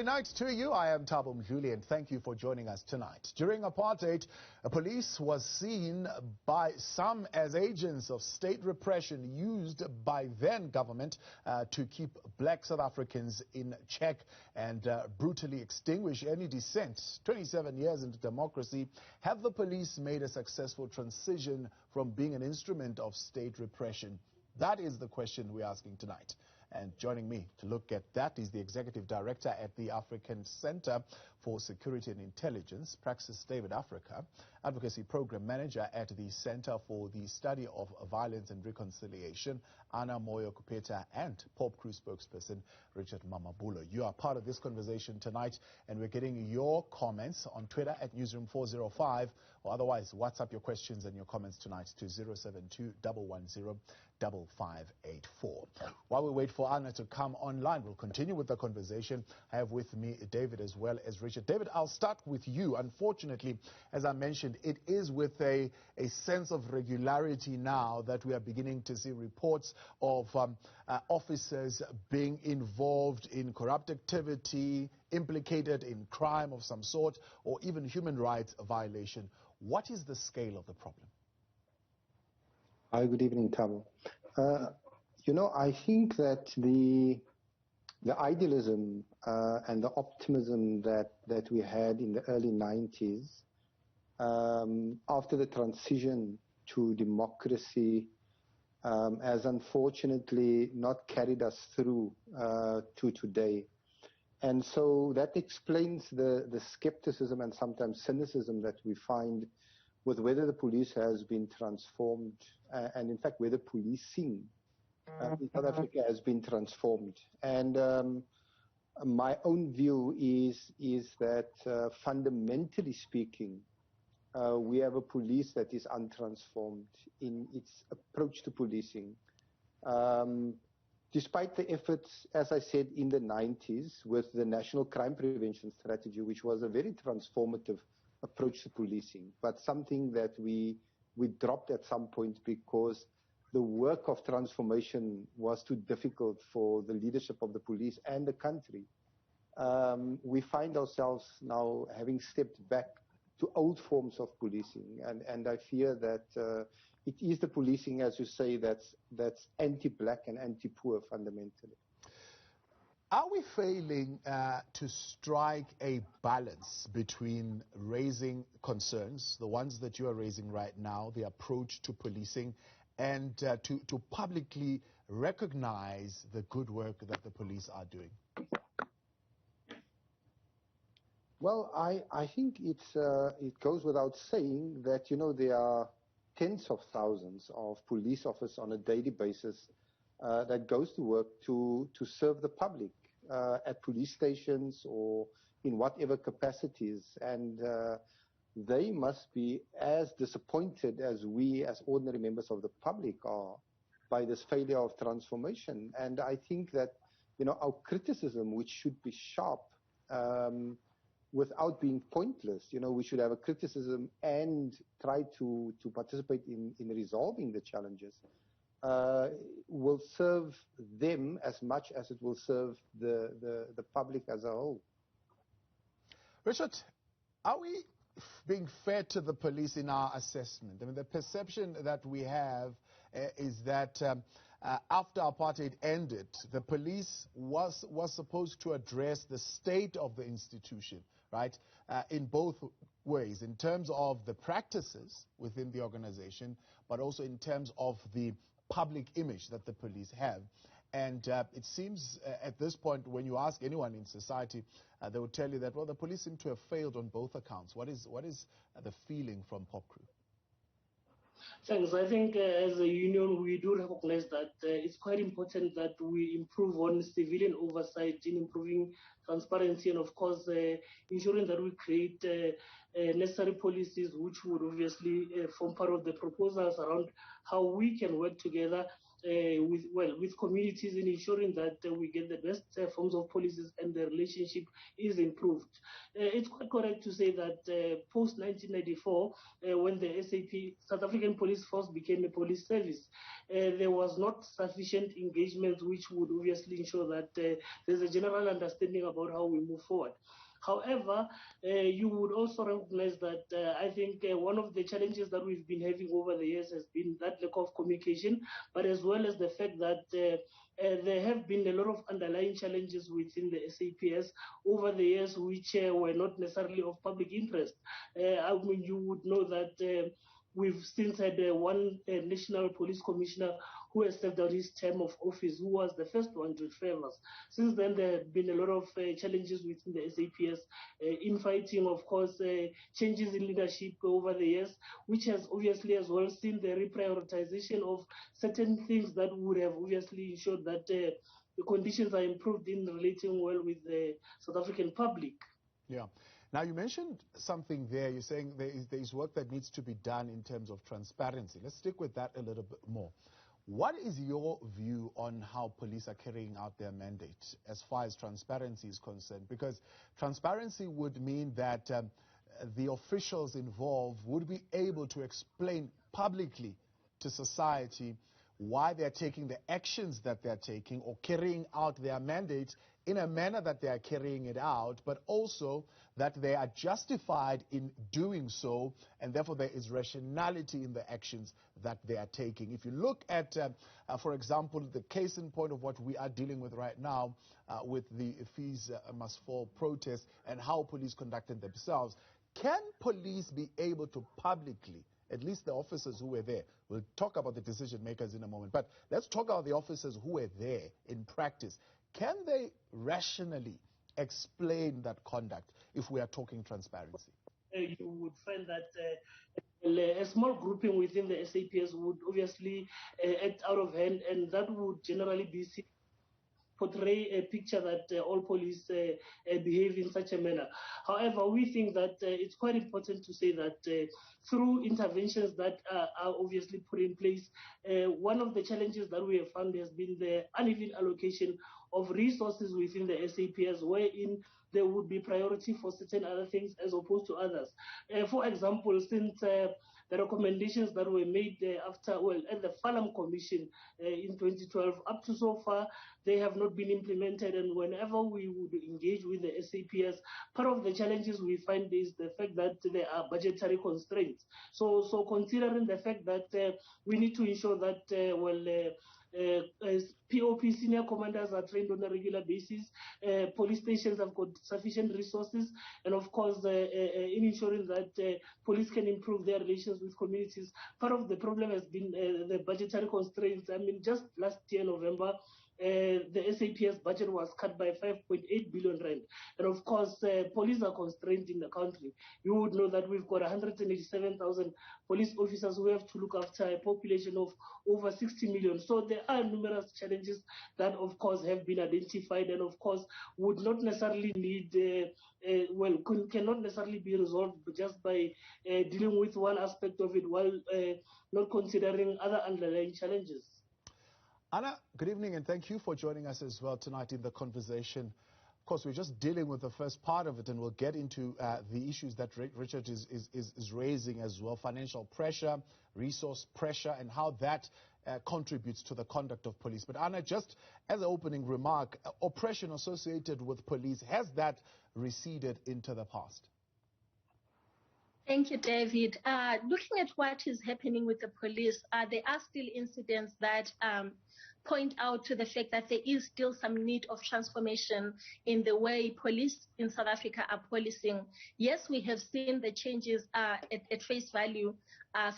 Good night to you. I am Thabo Mdluli, and thank you for joining us tonight. During apartheid, police was seen by some as agents of state repression used by then government to keep black South Africans in check and brutally extinguish any dissent. 27 years into democracy, have the police made a successful transition from being an instrument of state repression? That is the question we're asking tonight. And joining me to look at that is the Executive Director at the African Center for Security and Intelligence, Praxis David Africa, Advocacy Program Manager at the Center for the Study of Violence and Reconciliation, Anna Moyo Kupeta, and Pop Crew spokesperson, Richard Mamabulo. You are part of this conversation tonight, and we're getting your comments on Twitter at Newsroom405, or otherwise WhatsApp your questions and your comments tonight to 072-110-5584. While we wait for Anna to come online, we'll continue with the conversation. I have with me David as well as Richard. David, I'll start with you. Unfortunately, as I mentioned, it is with a sense of regularity now that we are beginning to see reports of officers being involved in corrupt activity, implicated in crime of some sort, or even human rights violation. What is the scale of the problem? Hi, good evening, Thabo. I think that the idealism and the optimism that we had in the early 90s, after the transition to democracy, has unfortunately not carried us through to today. And so that explains the skepticism and sometimes cynicism that we find with whether the police has been transformed, and in fact whether policing in South Africa has been transformed. And my own view is that fundamentally speaking, we have a police that is untransformed in its approach to policing. Despite the efforts, as I said, in the 90s with the National Crime Prevention Strategy, which was a very transformative approach to policing, but something that we dropped at some point because the work of transformation was too difficult for the leadership of the police and the country. We find ourselves now having stepped back to old forms of policing, and I fear that it is the policing, as you say, that's anti-black and anti-poor fundamentally. Are we failing to strike a balance between raising concerns, the ones that you are raising right now, the approach to policing, and to publicly recognize the good work that the police are doing? Well, I think it goes without saying that, there are tens of thousands of police officers on a daily basis that goes to work to serve the public at police stations or in whatever capacities. And they must be as disappointed as we as ordinary members of the public are by this failure of transformation. And I think that, our criticism, which should be sharp, without being pointless, we should have a criticism and try to participate in resolving the challenges, will serve them as much as it will serve the public as a whole. Richard, are we being fair to the police in our assessment? I mean, the perception that we have is that after apartheid ended, the police was supposed to address the state of the institution, right, in both ways, in terms of the practices within the organization, but also in terms of the public image that the police have. And it seems at this point, when you ask anyone in society, they will tell you that, well, the police seem to have failed on both accounts. What is the feeling from Pop Crew? Thanks. I think as a union, we do recognize that it's quite important that we improve on civilian oversight in improving transparency and, of course, ensuring that we create necessary policies which would obviously form part of the proposals around how we can work together with communities in ensuring that we get the best forms of policies and the relationship is improved. It's quite correct to say that post 1994, when the SAP South African Police Force became a police service, there was not sufficient engagement, which would obviously ensure that there's a general understanding about how we move forward. However, you would also recognize that I think one of the challenges that we've been having over the years has been that lack of communication, but as well as the fact that there have been a lot of underlying challenges within the SAPS over the years, which were not necessarily of public interest. I mean, you would know that we've since had one national police commissioner who has served out his term of office, who was the first one to fail us. Since then, there have been a lot of challenges within the SAPS, infighting, of course, changes in leadership over the years, which has obviously as well seen the reprioritization of certain things that would have obviously ensured that the conditions are improved in relating well with the South African public. Yeah. Now, you mentioned something there. You're saying there is work that needs to be done in terms of transparency. Let's stick with that a little bit more. What is your view on how police are carrying out their mandate as far as transparency is concerned? Because transparency would mean that the officials involved would be able to explain publicly to society why they're taking the actions that they're taking or carrying out their mandate in a manner that they are carrying it out, but also that they are justified in doing so, and therefore there is rationality in the actions that they are taking. If you look at, for example, the case in point of what we are dealing with right now with the Fees Must Fall protest and how police conducted themselves, can police be able to publicly, at least the officers who were there, we'll talk about the decision makers in a moment, but let's talk about the officers who were there in practice. Can they rationally explain that conduct if we are talking transparency? You would find that a small grouping within the SAPS would obviously act out of hand, and that would generally be portray a picture that all police behave in such a manner. However, we think that it's quite important to say that through interventions that are obviously put in place, one of the challenges that we have found has been the uneven allocation of resources within the SAPS, wherein there would be priority for certain other things as opposed to others. For example, since the recommendations that were made at the Falam Commission in 2012, up to so far, they have not been implemented. And whenever we would engage with the SAPS, part of the challenges we find is the fact that there are budgetary constraints. So considering the fact that we need to ensure that POP senior commanders are trained on a regular basis, police stations have got sufficient resources, and of course in ensuring that police can improve their relations with communities. Part of the problem has been the budgetary constraints. I mean, just last year, November, the SAPS budget was cut by 5.8 billion rand. And of course, police are constrained in the country. You would know that we've got 187,000 police officers who have to look after a population of over 60 million. So there are numerous challenges that, of course, have been identified and, of course, would not necessarily need, cannot necessarily be resolved just by dealing with one aspect of it while not considering other underlying challenges. Anna, good evening, and thank you for joining us as well tonight in the conversation. Of course, we're just dealing with the first part of it, and we'll get into the issues that Richard is raising as well: financial pressure, resource pressure, and how that contributes to the conduct of police. But Anna, just as an opening remark, oppression associated with police, has that receded into the past? Thank you, David. Looking at what is happening with the police, there are still incidents that point out to the fact that there is still some need of transformation in the way police in South Africa are policing. Yes, we have seen the changes at face value,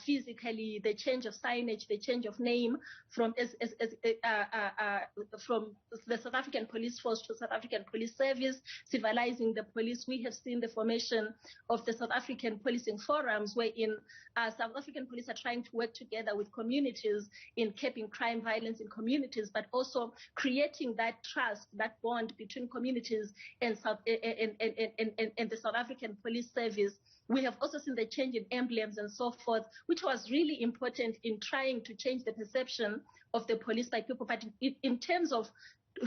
physically, the change of signage, the change of name from the South African Police Force to South African Police Service, civilizing the police. We have seen the formation of the South African Policing Forums, wherein South African police are trying to work together with communities in keeping crime, violence in communities communities, but also creating that trust, that bond between communities and the South African Police Service. We have also seen the change in emblems and so forth, which was really important in trying to change the perception of the police by people. But in terms of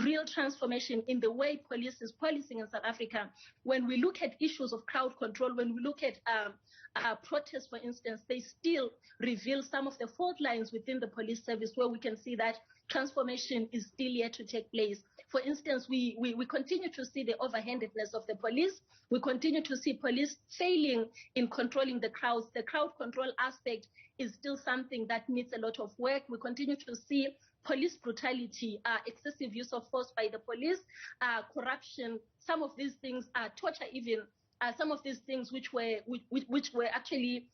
real transformation in the way police is policing in South Africa, when we look at issues of crowd control, when we look at protests, for instance, they still reveal some of the fault lines within the police service where we can see that transformation is still yet to take place. For instance, we continue to see the overhandedness of the police. We continue to see police failing in controlling the crowds. The crowd control aspect is still something that needs a lot of work. We continue to see police brutality, excessive use of force by the police, corruption, some of these things, torture even, some of these things which were actually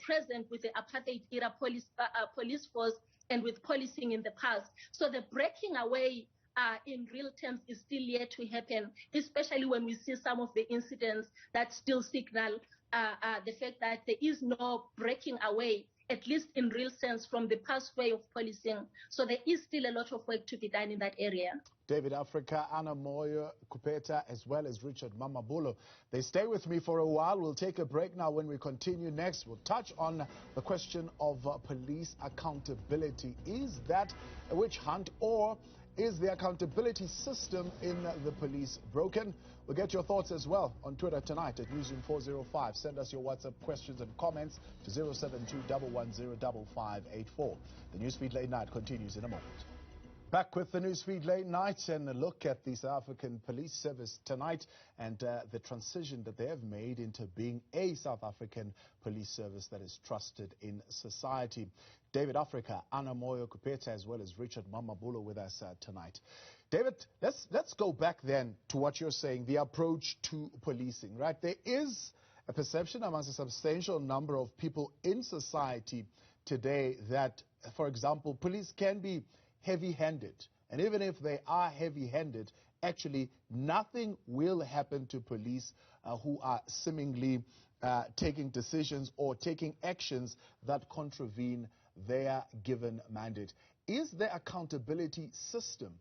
present with the apartheid era police force and with policing in the past. So the breaking away in real terms is still yet to happen, especially when we see some of the incidents that still signal the fact that there is no breaking away, at least in real sense, from the past way of policing. So there is still a lot of work to be done in that area. David Africa, Anna Moyo Kupeta, as well as Richard Mamabulo. They stay with me for a while. We'll take a break now. When we continue next, we'll touch on the question of police accountability. Is that a witch hunt, or is the accountability system in the police broken? We'll get your thoughts as well on Twitter tonight at Newsroom405. Send us your WhatsApp questions and comments to 072-110-5584. The Newsfeed Late Night continues in a moment. Back with the Newsfeed Late Night and a look at the South African Police Service tonight and the transition that they have made into being a South African police service that is trusted in society. David Africa, Anna Moyo Kupeta, as well as Richard Mamabulo with us tonight. David, let's go back then to what you're saying, the approach to policing, right? There is a perception amongst a substantial number of people in society today that, for example, police can be heavy-handed. And even if they are heavy-handed, actually nothing will happen to police who are seemingly taking decisions or taking actions that contravene their given mandate. Is the accountability system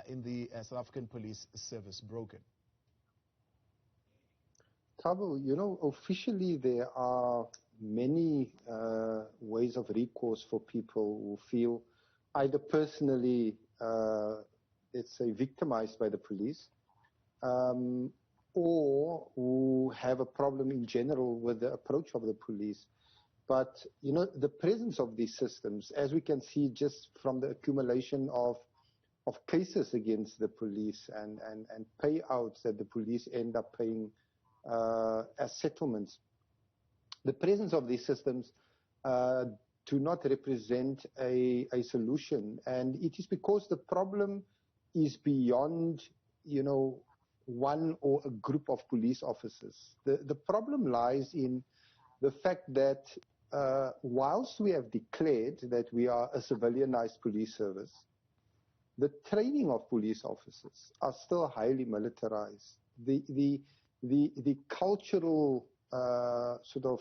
in the South African Police Service broken? Thabo, you know, officially there are many ways of recourse for people who feel either personally, let's say, victimized by the police, or who have a problem in general with the approach of the police. But, you know, the presence of these systems, as we can see just from the accumulation of cases against the police and payouts that the police end up paying as settlements, the presence of these systems do not represent a solution. And it is because the problem is beyond, you know, one or a group of police officers. The problem lies in the fact that whilst we have declared that we are a civilianized police service, the training of police officers are still highly militarized. The cultural sort of,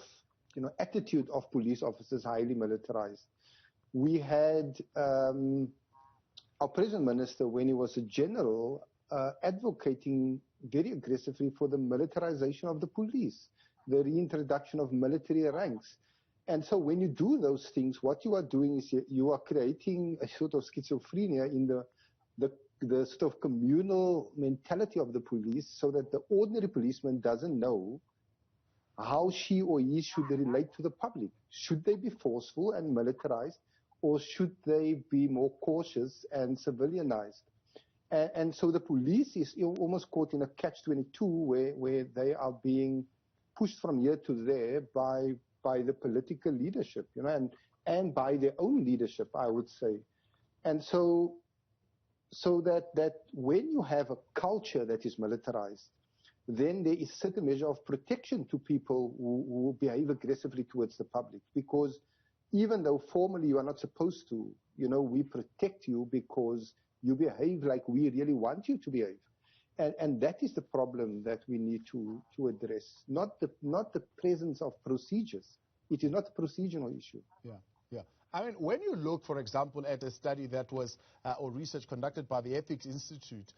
you know, attitude of police officers highly militarized. We had our present minister, when he was a general, advocating very aggressively for the militarization of the police, the reintroduction of military ranks. And so when you do those things, what you are doing is you are creating a sort of schizophrenia in the sort of communal mentality of the police, so that the ordinary policeman doesn't know how she or he should relate to the public. Should they be forceful and militarized, or should they be more cautious and civilianized? And so the police is almost caught in a catch-22 where they are being pushed from here to there by the political leadership, you know, and by their own leadership, I would say. And so that when you have a culture that is militarized, then there is a certain measure of protection to people who behave aggressively towards the public. Because even though formally you are not supposed to, you know, we protect you because you behave like we really want you to behave. And that is the problem that we need to address, not the presence of procedures. It is not a procedural issue. Yeah. I mean, when you look, for example, at a study that was, or research conducted by the Ethics Institute,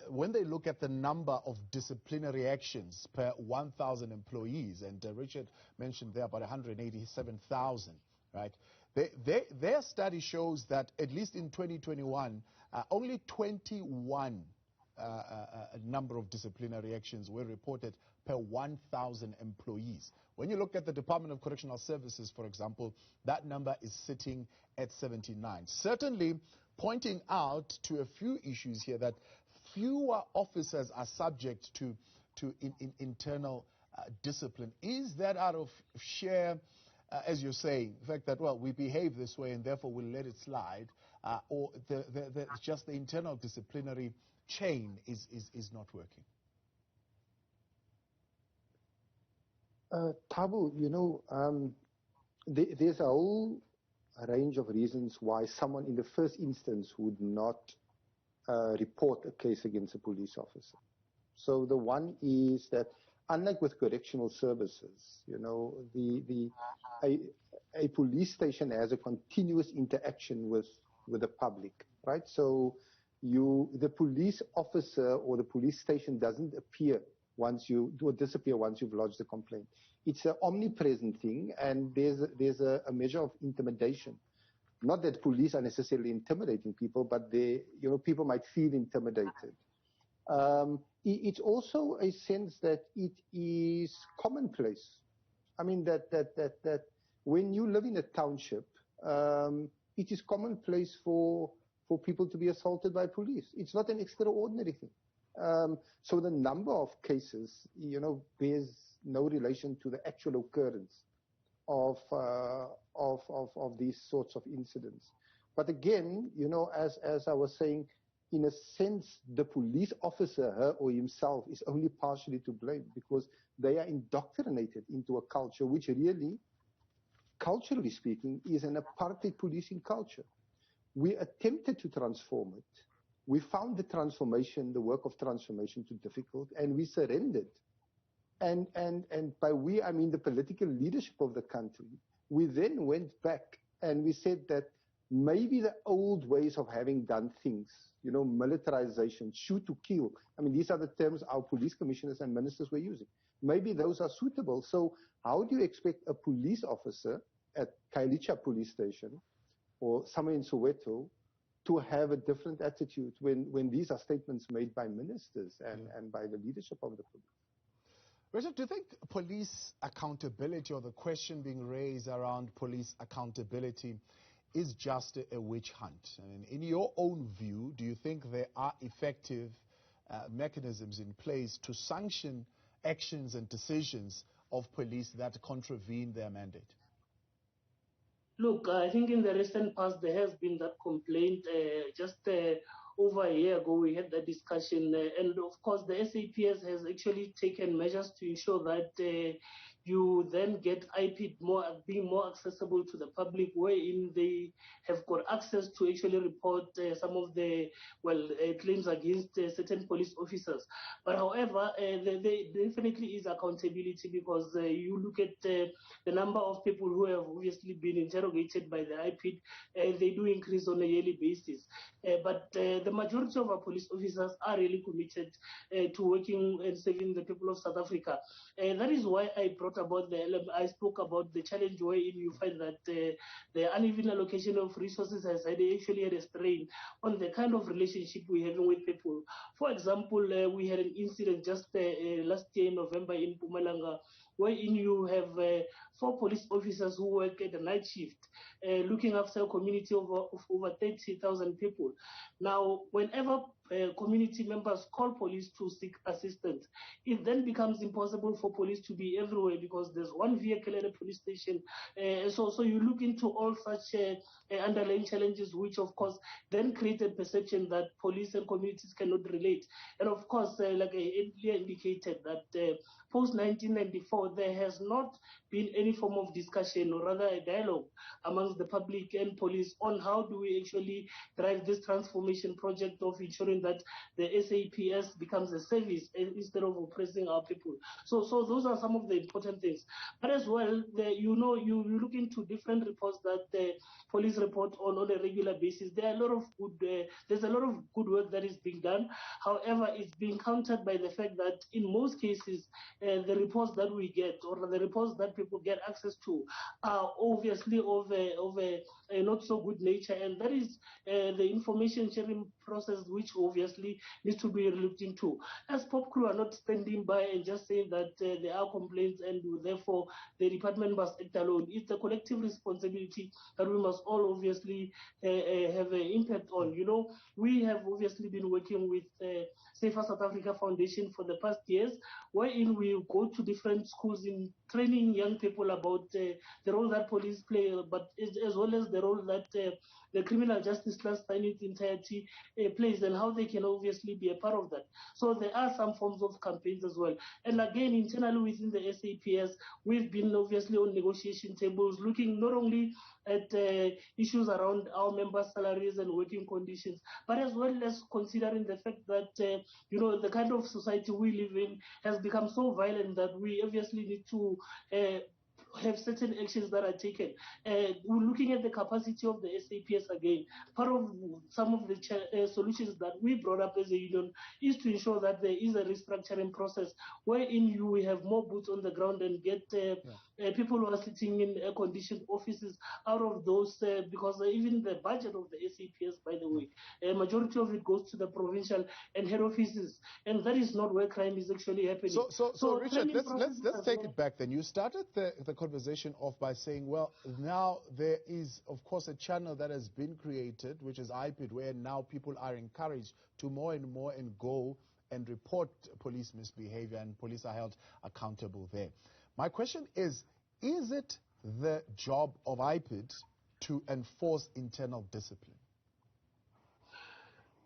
when they look at the number of disciplinary actions per 1,000 employees, and Richard mentioned there about 187,000, right? Their study shows that at least in 2021, only 21 number of disciplinary actions were reported per 1,000 employees. When you look at the Department of Correctional Services, for example, that number is sitting at 79. Certainly pointing out to a few issues here that fewer officers are subject to internal discipline. Is that out of sheer, as you're saying, the fact that, well, we behave this way and therefore we'll let it slide, or just the internal disciplinary chain is not working? Tabu, there's a whole range of reasons why someone in the first instance would not report a case against a police officer. So the one is that, unlike with correctional services, a police station has a continuous interaction with the public, right? So the police officer or the police station doesn't disappear once you've lodged the complaint. It's an omnipresent thing, and there's a measure of intimidation. Not that police are necessarily intimidating people, but people might feel intimidated. It's also a sense that it is commonplace. I mean, that when you live in a township, it is commonplace for people to be assaulted by police. It's not an extraordinary thing. So the number of cases, bears no relation to the actual occurrence of these sorts of incidents. But again, as I was saying, in a sense, the police officer, her or himself, is only partially to blame, because they are indoctrinated into a culture which really, culturally speaking, is an apartheid policing culture. We attempted to transform it. We found the work of transformation too difficult, and we surrendered. And by we, I mean the political leadership of the country. We then went back and we said that maybe the old ways of having done things, militarization, shoot to kill. I mean, these are the terms our police commissioners and ministers were using. Maybe those are suitable. So how do you expect a police officer at Kailicha police station or somewhere in Soweto to have a different attitude when these are statements made by ministers and by the leadership of the police? Richard, do you think police accountability, or the question being raised around police accountability, is just a witch hunt? I mean, in your own view, do you think there are effective mechanisms in place to sanction actions and decisions of police that contravene their mandate? Look, I think in the recent past there has been that complaint. Just over a year ago, we had that discussion, and of course, the SAPS has actually taken measures to ensure that you then get IPID being more accessible to the public, wherein they have got access to actually report some of the claims against certain police officers. But however, there definitely is accountability, because you look at the number of people who have obviously been interrogated by the IPID, they do increase on a yearly basis. But the majority of our police officers are really committed to working and serving the people of South Africa. That is why I I spoke about the challenge wherein you find that the uneven allocation of resources has actually had a strain on the kind of relationship we're having with people. For example, we had an incident just last year in November in Mpumalanga, wherein you have 4 police officers who work at the night shift, looking after a community of over 30,000 people. Now, whenever community members call police to seek assistance, it then becomes impossible for police to be everywhere, because there's one vehicle at a police station. So you look into all such underlying challenges, which of course then create a perception that police and communities cannot relate. And of course, like I earlier indicated, that post-1994, there has not been any form of discussion, or rather a dialogue amongst the public and police on how do we actually drive this transformation project of ensuring ensuring that the SAPS becomes a service instead of oppressing our people. So those are some of the important things. But as well, you look into different reports that the police report on a regular basis. There's a lot of good work that is being done. However, it's being countered by the fact that in most cases, the reports that we get or the reports that people get access to are obviously of a not so good nature, and that is the information sharing process, which obviously needs to be looked into. As Pop Crew are not standing by and just saying that there are complaints and therefore the department must act alone. It's a collective responsibility that we must all obviously have an impact on. We have obviously been working with Safer South Africa Foundation for the past years, wherein we go to different schools in training young people about the role that police play, but as well as the role that the criminal justice cluster in its entirety plays, and how they can obviously be a part of that. So there are some forms of campaigns as well. And again, internally within the SAPS, we've been obviously on negotiation tables, looking not only at issues around our members' salaries and working conditions, but as well as considering the fact that the kind of society we live in has become so violent that we obviously need to have certain actions that are taken. We're looking at the capacity of the SAPS again. Part of some of the solutions that we brought up as a union is to ensure that there is a restructuring process wherein you have more boots on the ground and get people who are sitting in air-conditioned offices out of those, because even the budget of the SAPS, by the way, a majority of it goes to the provincial and head offices, and that is not where crime is actually happening. So Richard, let's take it back then. You started the conversation off by saying, well, now there is, of course, a channel that has been created, which is IPID, where now people are encouraged to more and more and go and report police misbehavior, and police are held accountable there. My question is it the job of IPID to enforce internal discipline?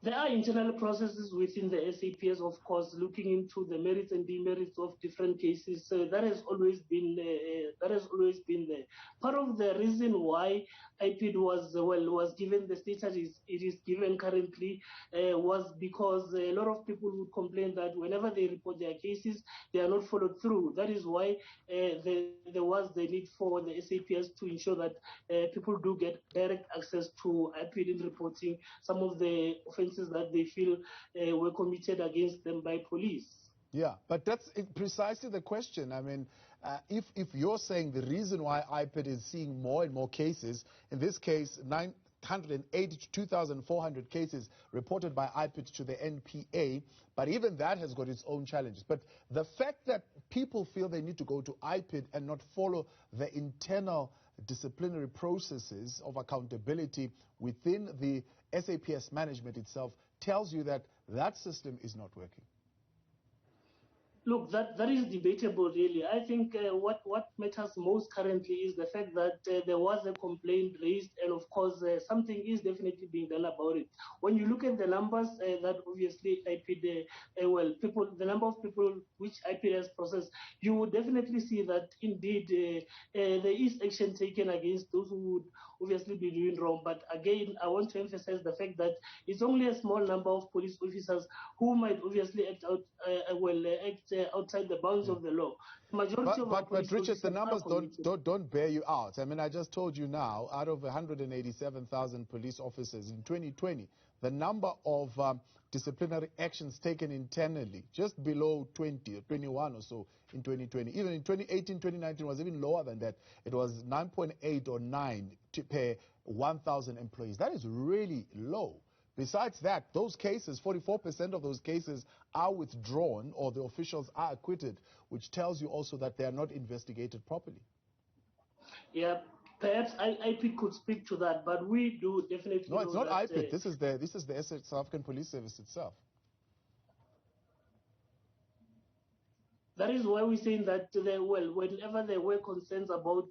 There are internal processes within the SAPS, of course, looking into the merits and demerits of different cases. So that has always been there. Part of the reason why IPID was given the status it is given currently was because a lot of people would complain that whenever they report their cases, they are not followed through. That is why there was the need for the SAPS to ensure that people do get direct access to IPID in reporting some of the offenses that they feel were committed against them by police. Yeah, but that's precisely the question. I mean, if you're saying the reason why IPID is seeing more and more cases, in this case, 980 to 2,400 cases reported by IPID to the NPA, but even that has got its own challenges. But the fact that people feel they need to go to IPID and not follow the internal disciplinary processes of accountability within the SAPS management itself tells you that that system is not working. Look, that is debatable, really. I think what matters most currently is the fact that there was a complaint raised, and of course something is definitely being done about it. When you look at the numbers that obviously IPID, the number of people which IPID has processed, you would definitely see that indeed there is action taken against those who would obviously be doing wrong. But again, I want to emphasize the fact that it's only a small number of police officers who might obviously act outside the bounds of the law. But Richard, the numbers don't bear you out. I mean, I just told you now, out of 187,000 police officers in 2020, the number of disciplinary actions taken internally, just below 20 or 21 or so in 2020. Even in 2018, 2019 was even lower than that. It was 9.8 or 9 per 1,000 employees. That is really low. Besides that, those cases, 44% of those cases are withdrawn or the officials are acquitted, which tells you also that they are not investigated properly. Yeah, perhaps IPID could speak to that, but we do definitely No, it's not that, IPID. This is the South African Police Service itself. That is why we're saying that, whenever there were concerns about,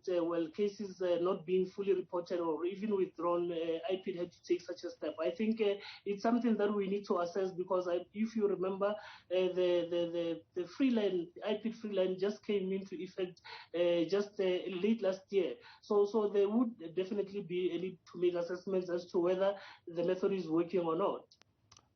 cases not being fully reported or even withdrawn, IPID had to take such a step. I think it's something that we need to assess because if you remember, the IPID free line just came into effect late last year. So there would definitely be a need to make assessments as to whether the method is working or not.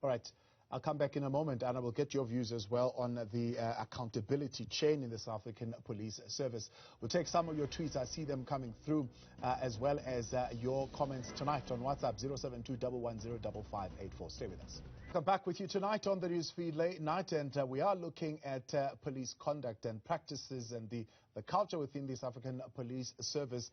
All right. I'll come back in a moment, and I will get your views as well on the accountability chain in the South African Police Service. We'll take some of your tweets. I see them coming through, as well as your comments tonight on WhatsApp, 072-110-5584. Stay with us. I'm back with you tonight on the Newsfeed Late Night, and we are looking at police conduct and practices and the culture within the South African Police Service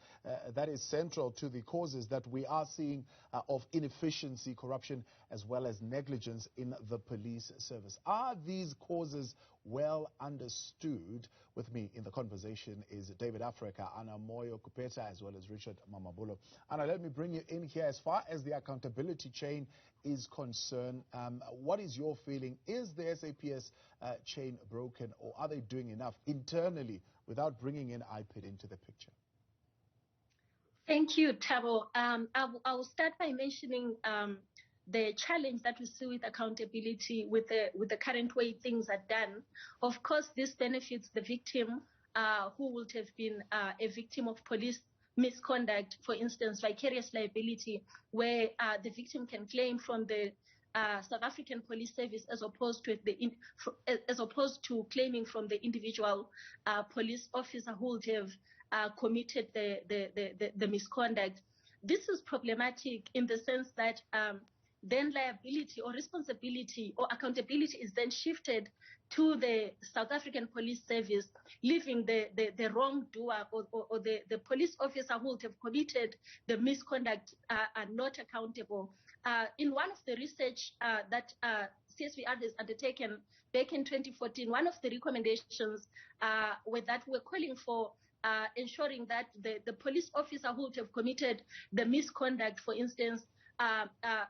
that is central to the causes that we are seeing of inefficiency, corruption, as well as negligence in the police service. Are these causes well understood? With me in the conversation is David Africa, Anna Moyo Kupeta, as well as Richard Mamabulo. Anna, let me bring you in here. As far as the accountability chain is concerned, what is your feeling? Is the SAPS chain broken, or are they doing enough internally without bringing in IPID into the picture? Thank you, Thabo. I will start by mentioning the challenge that we see with accountability with the current way things are done. Of course, this benefits the victim who would have been a victim of police misconduct, for instance, vicarious liability, where the victim can claim from the South African Police Service as opposed to claiming from the individual police officer who would have committed the misconduct. This is problematic in the sense that then liability or responsibility or accountability is then shifted to the South African Police Service, leaving the wrongdoer or the police officer who would have committed the misconduct are not accountable. In one of the research that CSVR has undertaken back in 2014, one of the recommendations were that we're calling for ensuring that the police officer who would have committed the misconduct, for instance,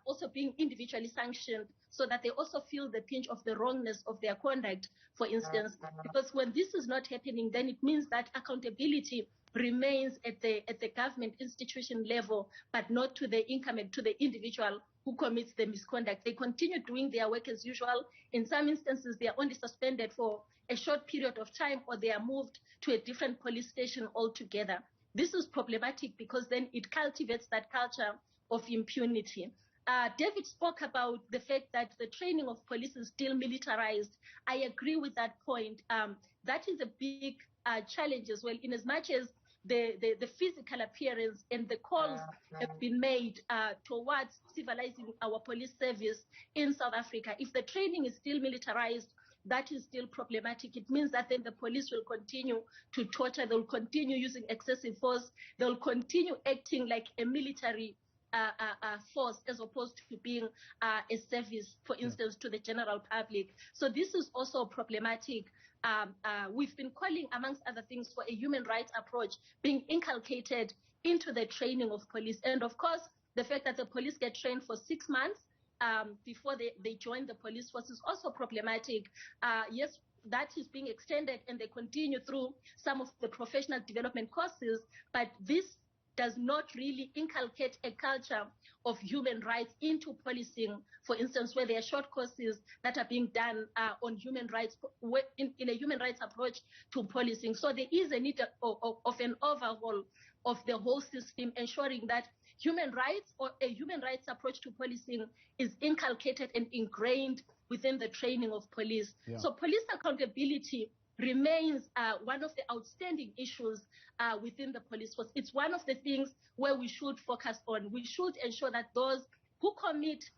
also being individually sanctioned, so that they also feel the pinch of the wrongness of their conduct, for instance. Because when this is not happening, then it means that accountability remains at the government institution level, but not to the incumbent, to the individual who commits the misconduct. They continue doing their work as usual. In some instances, they are only suspended for a short period of time, or they are moved to a different police station altogether. This is problematic because then it cultivates that culture of impunity. David spoke about the fact that the training of police is still militarized. I agree with that point. That is a big challenge as well, in as much as the physical appearance and the calls have been made towards civilizing our police service in South Africa. If the training is still militarized, that is still problematic. It means that then the police will continue to torture, they'll continue using excessive force, they'll continue acting like a military force as opposed to being a service, for instance, to the general public. So this is also problematic. We've been calling, amongst other things, for a human rights approach being inculcated into the training of police. And of course, the fact that the police get trained for 6 months before they join the police force is also problematic. Yes, that is being extended, and they continue through some of the professional development courses, but this does not really inculcate a culture of human rights into policing, for instance, where there are short courses that are being done on human rights, in a human rights approach to policing. So there is a need of an overhaul of the whole system, ensuring that human rights or a human rights approach to policing is inculcated and ingrained within the training of police. Yeah. So police accountability remains one of the outstanding issues within the police force. It's one of the things where we should focus on. We should ensure that those who commit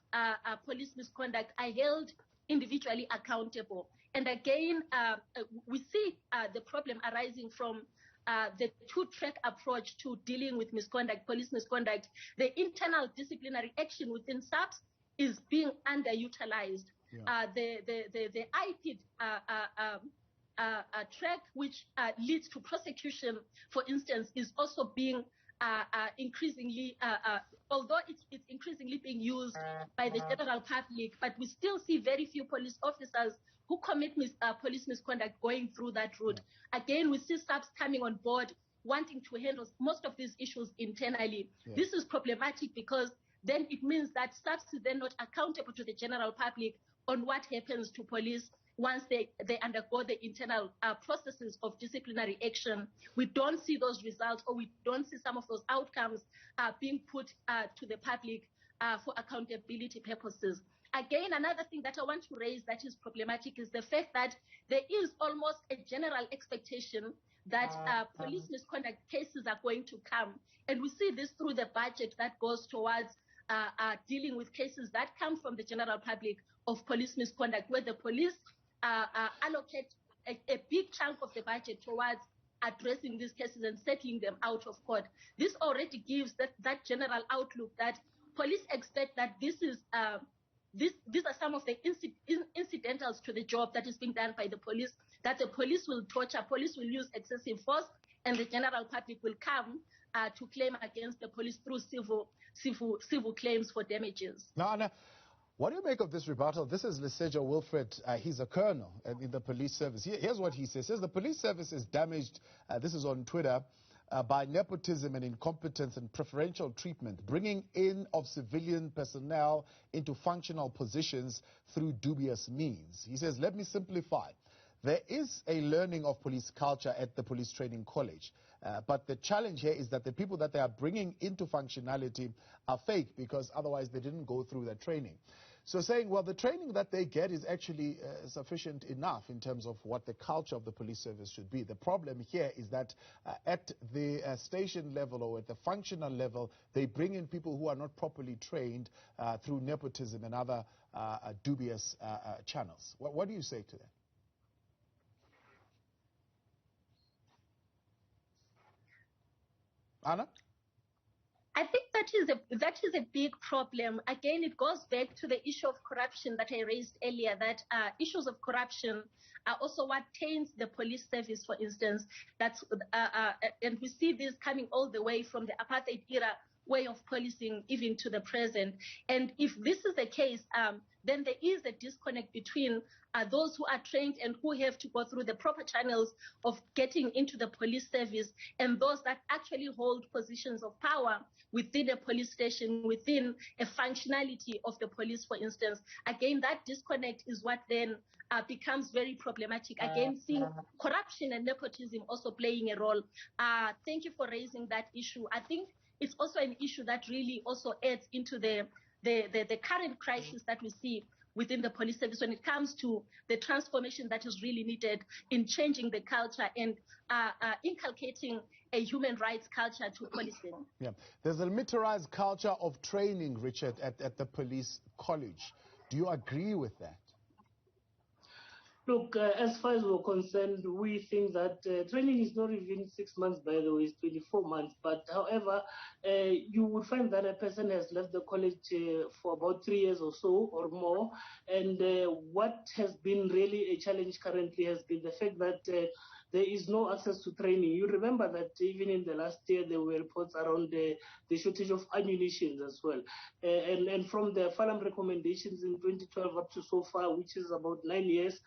police misconduct are held individually accountable. And again, we see the problem arising from the two-track approach to dealing with misconduct, police misconduct. The internal disciplinary action within SAPS is being underutilized. Yeah. The IPID track, which leads to prosecution, for instance, is also being increasingly, although it's increasingly being used by the general public, but we still see very few police officers who commit police misconduct going through that route. Yeah. Again, we see SAPS coming on board, wanting to handle most of these issues internally. Yeah. This is problematic because then it means that SAPS is then not accountable to the general public on what happens to police once they undergo the internal processes of disciplinary action. We don't see those results, or we don't see some of those outcomes being put to the public for accountability purposes. Again, another thing that I want to raise that is problematic is the fact that there is almost a general expectation that police misconduct cases are going to come. And we see this through the budget that goes towards dealing with cases that come from the general public of police misconduct, where the police allocate a big chunk of the budget towards addressing these cases and settling them out of court. This already gives that general outlook that police expect that these are some of the incidentals to the job that is being done by the police, that the police will torture, police will use excessive force, and the general public will come to claim against the police through civil claims for damages. Now, what do you make of this rebuttal? This is Lesejo Wilfred. He's a colonel in the police service. Here's what he says. He says the police service is damaged, this is on Twitter, by nepotism and incompetence and preferential treatment, bringing in of civilian personnel into functional positions through dubious means. He says, let me simplify. There is a learning of police culture at the police training college. But the challenge here is that the people that they are bringing into functionality are fake, because otherwise they didn't go through that training. So saying, well, the training that they get is actually sufficient enough in terms of what the culture of the police service should be. The problem here is that at the station level or at the functional level, they bring in people who are not properly trained through nepotism and other dubious channels. What do you say to that? Anna? I think that is a big problem. Again, it goes back to the issue of corruption that I raised earlier, that issues of corruption are also what taints the police service, for instance. And we see this coming all the way from the apartheid era way of policing even to the present. And if this is the case, then there is a disconnect between those who are trained and who have to go through the proper channels of getting into the police service and those that actually hold positions of power within a police station, within a functionality of the police, for instance. Again, that disconnect is what then becomes very problematic. Again, seeing corruption and nepotism also playing a role. Thank you for raising that issue. I think it's also an issue that really also adds into the current crisis that we see within the police service when it comes to the transformation that is really needed in changing the culture and inculcating a human rights culture to policing. Yeah, there's a militarized culture of training, Richard, at the police college. Do you agree with that? Look, as far as we're concerned, we think that training is not even 6 months, by the way, it's 24 months. But however, you would find that a person has left the college for about 3 years or so or more. And what has been really a challenge currently has been the fact that there is no access to training. You remember that even in the last year, there were reports around the shortage of ammunition as well. And from the FALAM recommendations in 2012 up to so far, which is about 9 years,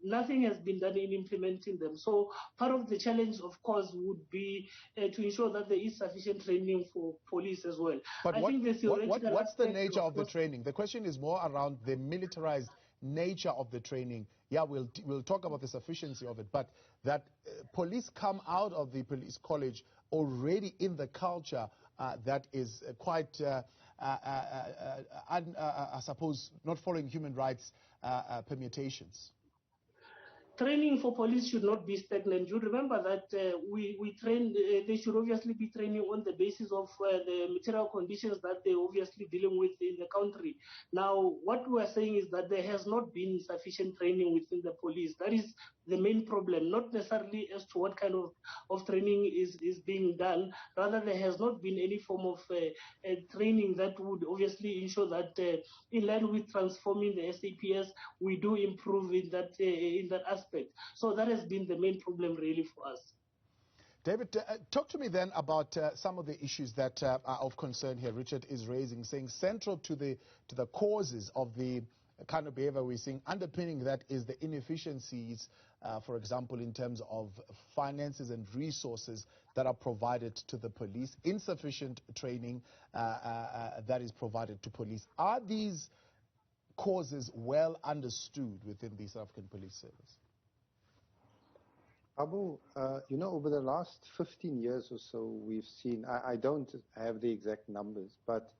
nothing has been done in implementing them. So part of the challenge, of course, would be to ensure that there is sufficient training for police as well. But what's the nature of the training? The question is more around the militarized nature of the training. Yeah, we'll talk about the sufficiency of it, but that police come out of the police college already in the culture that is quite, I suppose, not following human rights permutations. Training for police should not be stagnant. You remember that we train, they should obviously be training on the basis of the material conditions that they're obviously dealing with in the country. Now, what we are saying is that there has not been sufficient training within the police. That is the main problem, not necessarily as to what kind of training is being done. Rather, there has not been any form of training that would obviously ensure that in line with transforming the SAPS, we do improve in that aspect. So that has been the main problem really for us. David, talk to me then about some of the issues that are of concern here. Richard is raising, saying central to the causes of the kind of behavior we're seeing, underpinning that is the inefficiencies, for example, in terms of finances and resources that are provided to the police, insufficient training that is provided to police. Are these causes well understood within the South African Police Service? Abu, over the last 15 years or so, we've seen, I don't have the exact numbers, but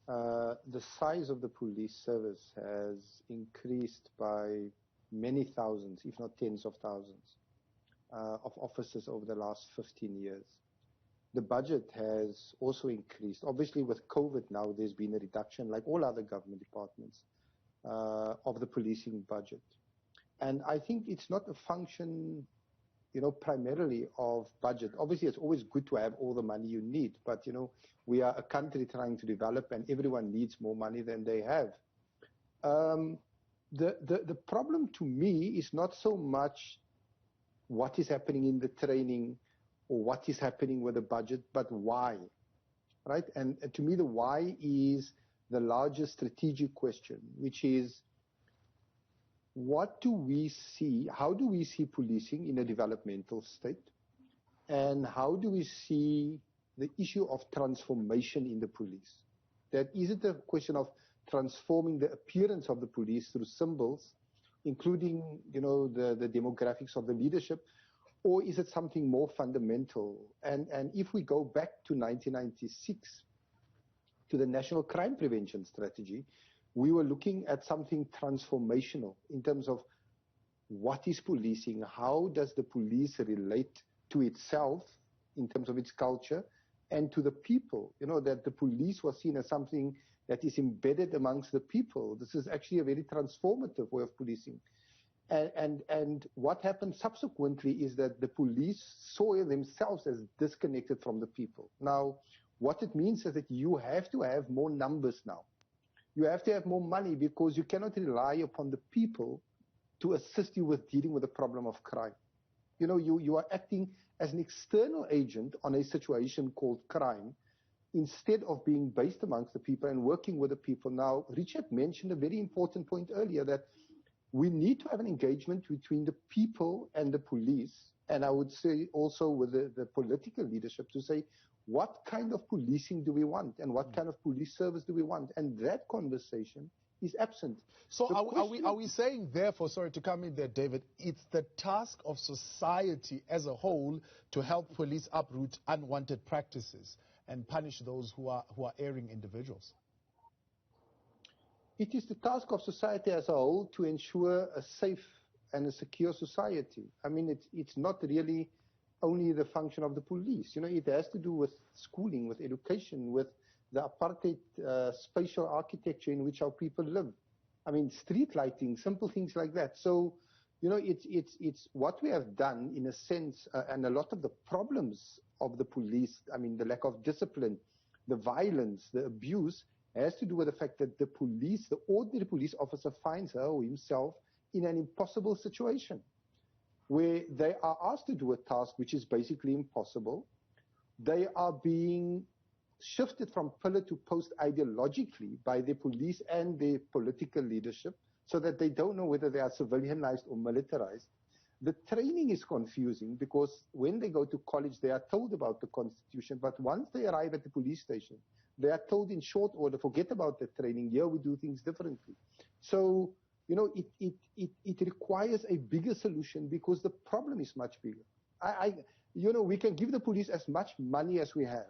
the size of the police service has increased by many thousands, if not tens of thousands, of officers over the last 15 years. The budget has also increased. Obviously, with COVID now, there's been a reduction, like all other government departments, of the policing budget. And I think it's not a function, primarily of budget. Obviously, it's always good to have all the money you need, but, we are a country trying to develop and everyone needs more money than they have. The problem to me is not so much what is happening in the training or what is happening with the budget, but why, right? And to me, the why is the largest strategic question, which is, what do we see, how do we see policing in a developmental state? And how do we see the issue of transformation in the police? That is it a question of transforming the appearance of the police through symbols, including, the demographics of the leadership, or is it something more fundamental? And if we go back to 1996, to the National Crime Prevention Strategy, we were looking at something transformational in terms of what is policing, how does the police relate to itself in terms of its culture, and to the people, that the police was seen as something that is embedded amongst the people. This is actually a very transformative way of policing. And what happened subsequently is that the police saw themselves as disconnected from the people. Now, what it means is that you have to have more numbers now. You have to have more money because you cannot rely upon the people to assist you with dealing with the problem of crime. You are acting as an external agent on a situation called crime instead of being based amongst the people and working with the people. Now, Richard mentioned a very important point earlier that we need to have an engagement between the people and the police, and I would say also with the political leadership to say, what kind of policing do we want and what kind of police service do we want? And that conversation is absent. So are we saying, therefore, sorry to come in there, David, it's the task of society as a whole to help police uproot unwanted practices and punish those who are erring individuals? It is the task of society as a whole to ensure a safe and a secure society. I mean, it's not really only the function of the police. It has to do with schooling, with education, with the apartheid spatial architecture in which our people live. I mean, street lighting, simple things like that. So, it's what we have done in a sense, and a lot of the problems of the police, I mean, the lack of discipline, the violence, the abuse, has to do with the fact that the police, the ordinary police officer finds her or himself in an impossible situation where they are asked to do a task which is basically impossible. They are being shifted from pillar to post ideologically by the police and the political leadership so that they don't know whether they are civilianized or militarized. The training is confusing because when they go to college, they are told about the Constitution, but once they arrive at the police station, they are told in short order, forget about the training, here we do things differently. So, it requires a bigger solution because the problem is much bigger. We can give the police as much money as we have.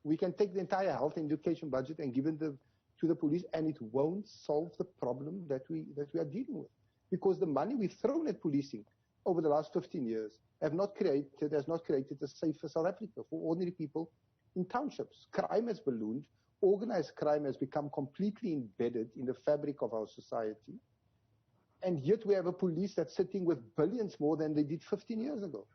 We can take the entire health and education budget and give it to the police, and it won't solve the problem that we are dealing with. Because the money we've thrown at policing over the last 15 years has not created a safer South Africa for ordinary people in townships. Crime has ballooned. Organized crime has become completely embedded in the fabric of our society. And yet we have a police that's sitting with billions more than they did 15 years ago.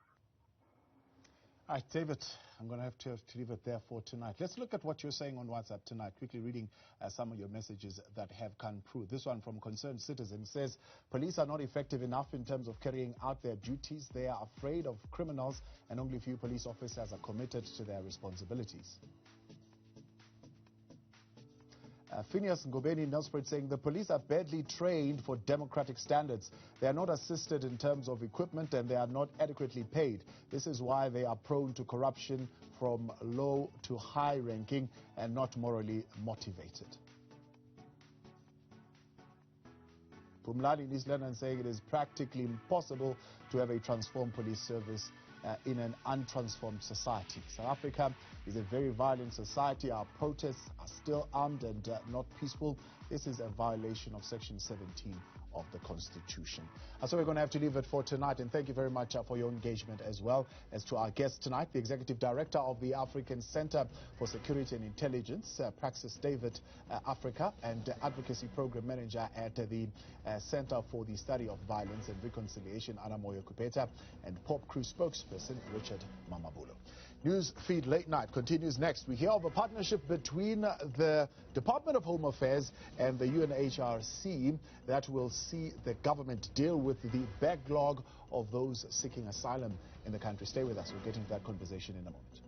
All right, David, I'm going to have to leave it there for tonight. Let's look at what you're saying on WhatsApp tonight. Quickly reading some of your messages that have come through. This one from Concerned Citizen says, police are not effective enough in terms of carrying out their duties. They are afraid of criminals and only few police officers are committed to their responsibilities. Phineas Ngobeni Nelspruit saying the police are badly trained for democratic standards. They are not assisted in terms of equipment and they are not adequately paid. This is why they are prone to corruption from low to high ranking and not morally motivated. Pumlani in East London saying it is practically impossible to have a transformed police service in an untransformed society. South Africa is a very violent society. Our protests are still armed and not peaceful. This is a violation of Section 17 of the Constitution. So we're going to have to leave it for tonight, and thank you very much for your engagement as well as to our guest tonight, the Executive Director of the African Center for Security and Intelligence, Praxis David Africa, and Advocacy Program Manager at the Center for the Study of Violence and Reconciliation, Anamoyo Kupeta, and Pop Crew spokesperson Richard Mamabulo. News Feed Late Night continues next. We hear of a partnership between the Department of Home Affairs and the UNHRC that will see the government deal with the backlog of those seeking asylum in the country. Stay with us. We'll get into that conversation in a moment.